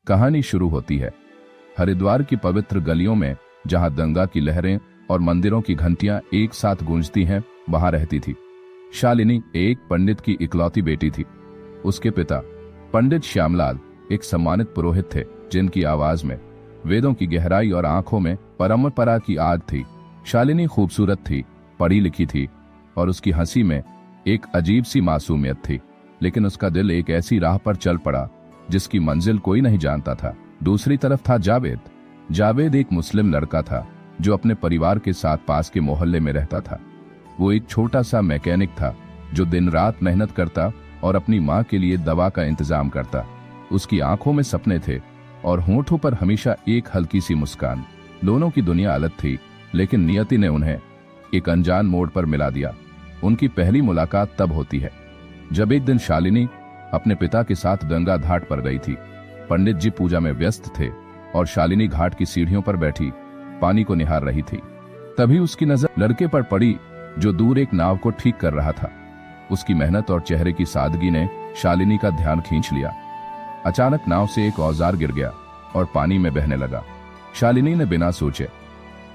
कहानी शुरू होती है हरिद्वार की पवित्र गलियों में, जहां गंगा की लहरें और मंदिरों की घंटियां एक साथ गूंजती हैं। वहां रहती थी शालिनी, एक पंडित की इकलौती बेटी थी। उसके पिता पंडित श्यामलाल एक सम्मानित पुरोहित थे, जिनकी आवाज में वेदों की गहराई और आंखों में परंपरा की आग थी। शालिनी खूबसूरत थी, पढ़ी लिखी थी और उसकी हंसी में एक अजीब सी मासूमियत थी। लेकिन उसका दिल एक ऐसी राह पर चल पड़ा जिसकी मंजिल कोई नहीं जानता था। दूसरी तरफ था जावेद। जावेद एक मुस्लिम लड़का था जो अपने परिवार के साथ पास के मोहल्ले में रहता था। वो एक छोटा सा मैकेनिक था जो दिन रात मेहनत करता और अपनी माँ के लिए दवा का इंतजाम करता। उसकी आंखों में सपने थे और होंठों पर हमेशा एक हल्की सी मुस्कान। दोनों की दुनिया अलग थी, लेकिन नियति ने उन्हें एक अनजान मोड़ पर मिला दिया। उनकी पहली मुलाकात तब होती है जब एक दिन शालिनी अपने पिता के साथ गंगा घाट पर गई थी। पंडित जी पूजा में व्यस्त थे और शालिनी घाट की सीढ़ियों पर बैठी पानी को निहार रही थी। तभी उसकी नजर लड़के पर पड़ी जो दूर एक नाव को ठीक कर रहा था। उसकी मेहनत और चेहरे की सादगी ने शालिनी का ध्यान खींच लिया। अचानक नाव से एक औजार गिर गया और पानी में बहने लगा। शालिनी ने बिना सोचे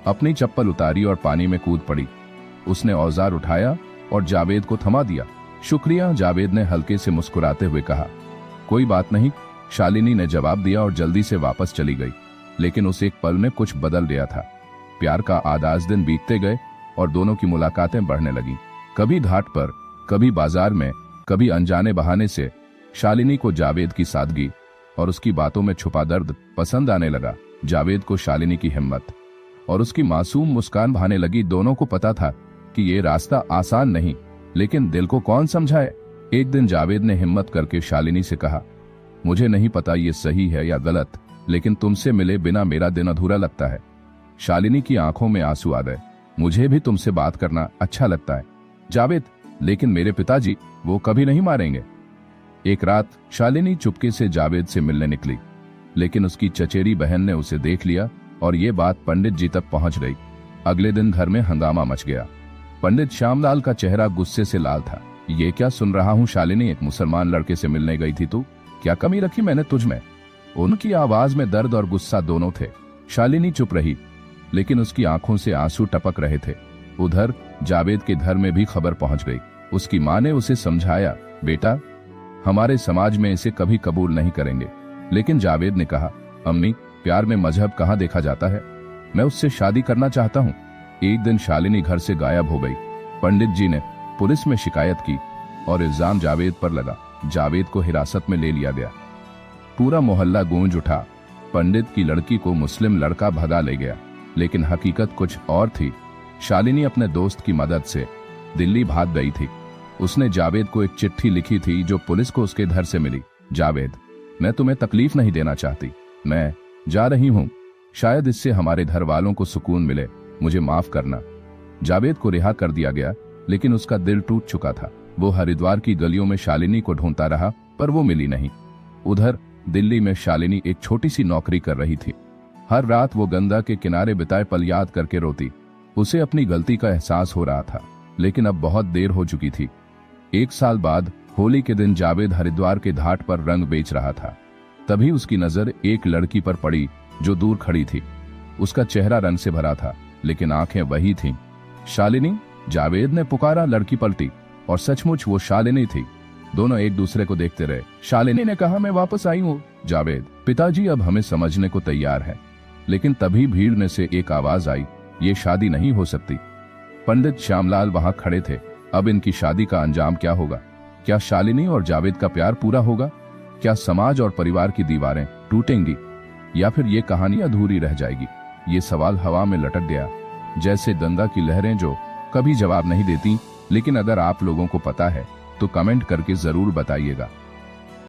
अपनी चप्पल उतारी और पानी में कूद पड़ी। उसने औजार उठाया और जावेद को थमा दिया। शुक्रिया, जावेद ने हल्के से मुस्कुराते हुए कहा। कोई बात नहीं, शालिनी ने जवाब दिया और जल्दी से वापस चली गई। लेकिन उस एक पल में कुछ बदल गया था। प्यार का आधास दिन बीतते गए और दोनों की मुलाकातें बढ़ने लगी। कभी घाट पर, कभी बाजार में, कभी अनजाने बहाने से शालिनी को जावेद की सादगी और उसकी बातों में छुपा दर्द पसंद आने लगा। जावेद को शालिनी की हिम्मत और उसकी मासूम मुस्कान भाने लगी। दोनों को पता था कि ये रास्ता आसान नहीं, लेकिन दिल को कौन समझाए। एक दिन जावेद ने हिम्मत करके शालिनी से कहा, मुझे नहीं पता ये सही है या गलत, लेकिन तुमसे मिले बिना मेरा दिन अधूरा लगता है। शालिनी की आंखों में आंसू आ गए। मुझे भी तुमसे बात करना अच्छा लगता है जावेद, लेकिन मेरे पिताजी, वो कभी नहीं मारेंगे। एक रात शालिनी चुपके से जावेद से मिलने निकली, लेकिन उसकी चचेरी बहन ने उसे देख लिया और ये बात पंडित जी तक पहुंच गई। अगले दिन घर में हंगामा मच गया। पंडित श्यामलाल का चेहरा गुस्से से लाल था। ये क्या सुन रहा हूँ शालिनी, एक मुसलमान लड़के से मिलने गई थी तू? क्या कमी रखी मैंने तुझ में? उनकी आवाज में दर्द और गुस्सा दोनों थे। शालिनी चुप रही, लेकिन उसकी आंखों से आंसू टपक रहे थे। उधर जावेद के घर में भी खबर पहुंच गई। उसकी माँ ने उसे समझाया, बेटा, हमारे समाज में इसे कभी कबूल नहीं करेंगे। लेकिन जावेद ने कहा, अम्मी, प्यार में मजहब कहाँ देखा जाता है? मैं उससे शादी करना चाहता हूँ। एक दिन शालिनी घर से गायब हो गई। पंडित जी ने पुलिस में शिकायत की और इल्जाम जावेद पर लगा। जावेद को हिरासत में ले लिया गया। पूरा मोहल्ला गूंज उठा। पंडित की लड़की को मुस्लिम लड़का भगा ले गया, लेकिन हकीकत कुछ और थी। शालिनी अपने दोस्त की मदद से दिल्ली भाग गई थी। उसने जावेद को एक चिट्ठी लिखी थी जो पुलिस को उसके घर से मिली। जावेद, मैं तुम्हें तकलीफ नहीं देना चाहती, मैं जा रही हूँ। शायद इससे हमारे घर वालों को सुकून मिले, मुझे माफ करना। जावेद को रिहा कर दिया गया, लेकिन उसका दिल टूट चुका था। वो हरिद्वार की गलियों में शालिनी को ढूंढता रहा, पर वो मिली नहीं। उधर दिल्ली में शालिनी एक छोटी सी नौकरी कर रही थी। हर रात वो गंगा के किनारे बिताए पल याद करके रोती। उसे अपनी गलती का एहसास हो रहा था, लेकिन अब बहुत देर हो चुकी थी। एक साल बाद होली के दिन जावेद हरिद्वार के घाट पर रंग बेच रहा था। तभी उसकी नजर एक लड़की पर पड़ी जो दूर खड़ी थी। उसका चेहरा रंग से भरा था, लेकिन आंखें वही थीं। शालिनी, जावेद ने पुकारा। लड़की पलटी और सचमुच वो शालिनी थी। दोनों एक दूसरे को देखते रहे। शालिनी ने कहा, मैं वापस आई हूँ जावेद, पिताजी अब हमें समझने को तैयार है। लेकिन तभी भीड़ में से एक आवाज आई, ये शादी नहीं हो सकती। पंडित श्यामलाल वहां खड़े थे। अब इनकी शादी का अंजाम क्या होगा? क्या शालिनी और जावेद का प्यार पूरा होगा? क्या समाज और परिवार की दीवारें टूटेंगी, या फिर ये कहानी अधूरी रह जाएगी? ये सवाल हवा में लटक गया, जैसे गंगा की लहरें जो कभी जवाब नहीं देती। लेकिन अगर आप लोगों को पता है तो कमेंट करके जरूर बताइएगा।